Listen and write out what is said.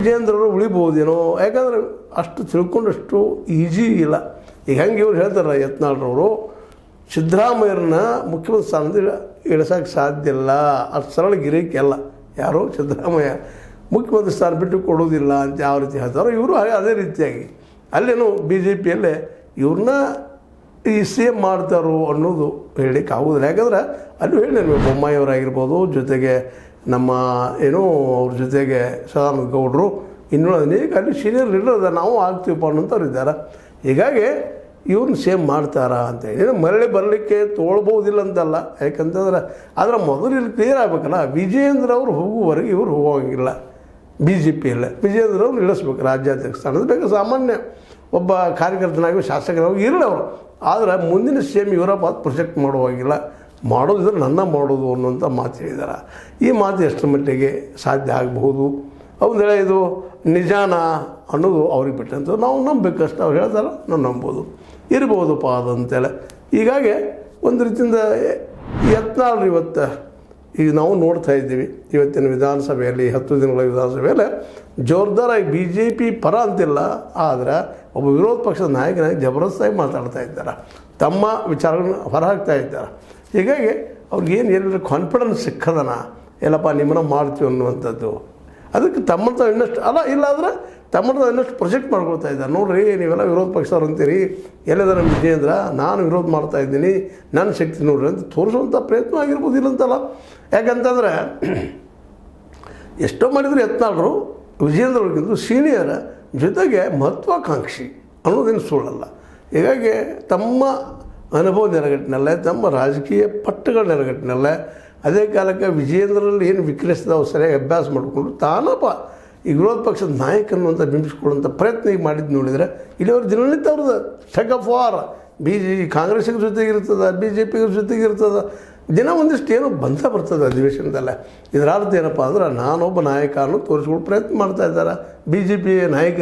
ವಿಜೇಂದ್ರರು ಉಳಿಬೋದೇನೋ, ಯಾಕಂದ್ರೆ ಅಷ್ಟು ತಿಳ್ಕೊಂಡಷ್ಟು ಈಜಿ ಇಲ್ಲ. ಈಗ ಹೆಂಗೆ ಇವ್ರು ಹೇಳ್ತಾರೆ ಯತ್ನಾಳ್ರವರು, ಸಿದ್ದರಾಮಯ್ಯರನ್ನ ಮುಖ್ಯಮಂತ್ರಿ ಸ್ಥಾನದಿಂದ ಇಳಿಸೋಕ್ಕೆ ಸಾಧ್ಯ ಇಲ್ಲ, ಅಷ್ಟು ಸರಳ ಗಿರಿಕೆಲ್ಲ. ಯಾರೋ ಸಿದ್ದರಾಮಯ್ಯ ಮುಖ್ಯಮಂತ್ರಿ ಸ್ಥಾನ ಬಿಟ್ಟು ಕೊಡೋದಿಲ್ಲ ಅಂತ ಯಾವ ರೀತಿ ಹೇಳ್ತಾರೋ ಇವರು ಅದೇ ರೀತಿಯಾಗಿ ಅಲ್ಲೇನು ಬಿ ಜೆ ಪಿಯಲ್ಲೇ ಇವ್ರನ್ನ ಈ ಸಿ ಎಮ್ ಮಾಡ್ತಾರೋ ಅನ್ನೋದು ಹೇಳಲಿಕ್ಕೆ ಆಗೋದಿಲ್ಲ. ಯಾಕಂದ್ರೆ ಅಲ್ಲೂ ಹೇಳಿದ್ರು ಬೊಮ್ಮಾಯಿಯವರಾಗಿರ್ಬೋದು, ಜೊತೆಗೆ ನಮ್ಮ ಏನೋ ಅವ್ರ ಜೊತೆಗೆ ಸದಾನಂದ ಗೌಡರು, ಇನ್ನೂ ಅನೇಕ ಅಲ್ಲಿ ಸೀನಿಯರ್ ಲೀಡರ್ ಅದ, ನಾವು ಆಗ್ತೀವಪ್ಪ ಅನ್ನೋಂಥವ್ರು ಇದ್ದಾರೆ. ಹೀಗಾಗಿ ಇವ್ರನ್ನ ಸೇಮ್ ಮಾಡ್ತಾರಾ ಅಂತೇಳಿ ಏನು ಮರಳಿ ಬರಲಿಕ್ಕೆ ತೋಳ್ಬೋದಿಲ್ಲ ಅಂತಲ್ಲ. ಯಾಕಂತಂದ್ರೆ ಆದರೆ ಮೊದಲು ಇಲ್ಲಿ ಕ್ಲಿಯರ್ ಆಗಬೇಕಲ್ಲ, ವಿಜಯೇಂದ್ರ ಅವರು ಹೋಗುವವರೆಗೆ ಇವರು ಹೋಗೋಂಗಿಲ್ಲ ಬಿ ಜೆ ಪಿಯಲ್ಲೇ. ವಿಜಯೇಂದ್ರ ಅವ್ರು ಇಳಿಸ್ಬೇಕು ರಾಜ್ಯಾಧ್ಯಕ್ಷ ಸ್ಥಾನದ. ಬೇಕು ಸಾಮಾನ್ಯ ಒಬ್ಬ ಕಾರ್ಯಕರ್ತನಾಗಿ ಶಾಸಕರಾಗಿ ಇರಲಿ ಅವರು, ಆದರೆ ಮುಂದಿನ ಸೇಮ್ ಇವರಪ್ಪ ಪ್ರೊಜೆಕ್ಟ್ ಮಾಡುವಾಗಿಲ್ಲ, ಮಾಡೋದಿದ್ರೆ ನನ್ನ ಮಾಡೋದು ಅನ್ನುವಂಥ ಮಾತು ಹೇಳಿದ್ದಾರೆ. ಈ ಮಾತು ಎಷ್ಟರ ಮಟ್ಟಿಗೆ ಸಾಧ್ಯ ಆಗಬಹುದು, ಅವನ್ನೆಲ್ಲ ಇದು ನಿಜಾನ ಅನ್ನೋದು ಅವ್ರಿಗೆ ಬಿಟ್ಟಂತ ನಾವು ನಂಬಬೇಕಷ್ಟು. ಅವ್ರು ಹೇಳ್ತಾರೆ ನಾವು ನಂಬೋದು, ಇರ್ಬೋದಪ್ಪ ಅದಂತೇಳಿ. ಹೀಗಾಗಿ ಒಂದು ರೀತಿಯಿಂದ ಯತ್ನಾಳ್ರು ಇವತ್ತು ಈಗ ನಾವು ನೋಡ್ತಾ ಇದ್ದೀವಿ, ಇವತ್ತಿನ ವಿಧಾನಸಭೆಯಲ್ಲಿ 10 ದಿನಗಳ ವಿಧಾನಸಭೆಯಲ್ಲಿ ಜೋರ್ದಾರಾಗಿ ಬಿ ಜೆ ಪಿ ಪರ ಅಂತಿಲ್ಲ, ಆದರೆ ಒಬ್ಬ ವಿರೋಧ ಪಕ್ಷದ ನಾಯಕನಾಗಿ ಜಬರ್ದಸ್ತಾಗಿ ಮಾತಾಡ್ತಾ ಇದ್ದಾರೆ, ತಮ್ಮ ವಿಚಾರಗಳನ್ನ ಹೊರಹಾಕ್ತಾ ಇದ್ದಾರೆ. ಹೀಗಾಗಿ ಅವ್ರಿಗೇನು ಎಲ್ಲರೂ ಕಾನ್ಫಿಡೆನ್ಸ್ ಸಿಕ್ಕದನ, ಎಲ್ಲಪ್ಪ ನಿಮ್ಮನ್ನ ಮಾಡ್ತೀವಿ ಅನ್ನುವಂಥದ್ದು. ಅದಕ್ಕೆ ತಮ್ಮಂತ ಇನ್ನಷ್ಟು ಅಲ್ಲ, ಇಲ್ಲಾಂದ್ರೆ ತಮ್ಮಂತ ಇನ್ನಷ್ಟು ಪ್ರೊಜೆಕ್ಟ್ ಮಾಡ್ಕೊಳ್ತಾ ಇದ್ದಾರೆ. ನೋಡಿರಿ ನೀವೆಲ್ಲ ವಿರೋಧ ಪಕ್ಷದವ್ರು ಅಂತೀರಿ, ಎಲ್ಲದ ನಮ್ಮ ವಿಜಯೇಂದ್ರ ನಾನು ವಿರೋಧ ಮಾಡ್ತಾ ಇದ್ದೀನಿ, ನನ್ನ ಶಕ್ತಿ ನೋಡ್ರಿ ಅಂತ ತೋರಿಸುವಂಥ ಪ್ರಯತ್ನ ಆಗಿರ್ಬೋದಿಲ್ಲ ಅಂತಲ್ಲ. ಯಾಕಂತಂದರೆ ಎಷ್ಟೋ ಮಾಡಿದ್ರು ಯತ್ನಾಳ್ರು ವಿಜಯೇಂದ್ರವ್ರಿಗಿಂತ ಸೀನಿಯರ್, ಜೊತೆಗೆ ಮಹತ್ವಾಕಾಂಕ್ಷಿ ಅನ್ನೋದೇನು ಸುಳ್ಳಲ್ಲ. ಹೀಗಾಗಿ ತಮ್ಮ ಅನುಭವ ನೆರಗಟ್ಟಿನಲ್ಲೇ, ತಮ್ಮ ರಾಜಕೀಯ ಪಟ್ಟುಗಳ ನೆರಗಟ್ಟಿನಲ್ಲೇ, ಅದೇ ಕಾಲಕ್ಕೆ ವಿಜಯೇಂದ್ರಲ್ಲಿ ಏನು ವಿಕ್ರಯಿಸಿದಾವೆ ಸರಿಯಾಗಿ ಅಭ್ಯಾಸ ಮಾಡಿಕೊಂಡು ತಾನಪ್ಪ ಈ ವಿರೋಧ ಪಕ್ಷದ ನಾಯಕ ಅನ್ನುವಂಥ ಬಿಂಬಿಸ್ಕೊಳ್ಳುವಂಥ ಪ್ರಯತ್ನ ಈಗ ಮಾಡಿದ್ದು ನೋಡಿದರೆ ಇಲ್ಲಿವರೆಗೆ ದಿನನಿತ್ಯ ಅವ್ರದ್ದು ಟಗ್ ಆಫ್ ವಾರ್ ಕಾಂಗ್ರೆಸ್ಸಿಗೆ ಜೊತೆಗಿರ್ತದೆ, ಬಿ ಜೆ ಪಿಗೆ ಜೊತೆಗಿರ್ತದೆ, ದಿನ ಒಂದಿಷ್ಟು ಏನೋ ಬರ್ತದೆ ಅಧಿವೇಶನದಲ್ಲೇ. ಇದರ ಅರ್ಥ ಏನಪ್ಪ ಅಂದ್ರೆ ನಾನೊಬ್ಬ ನಾಯಕ ಅನ್ನೋ ತೋರಿಸ್ಕೊಳ್ಳೋ ಪ್ರಯತ್ನ ಮಾಡ್ತಾ ಇದ್ದಾರೆ ಬಿ ಜೆ ಪಿ ನಾಯಕರು.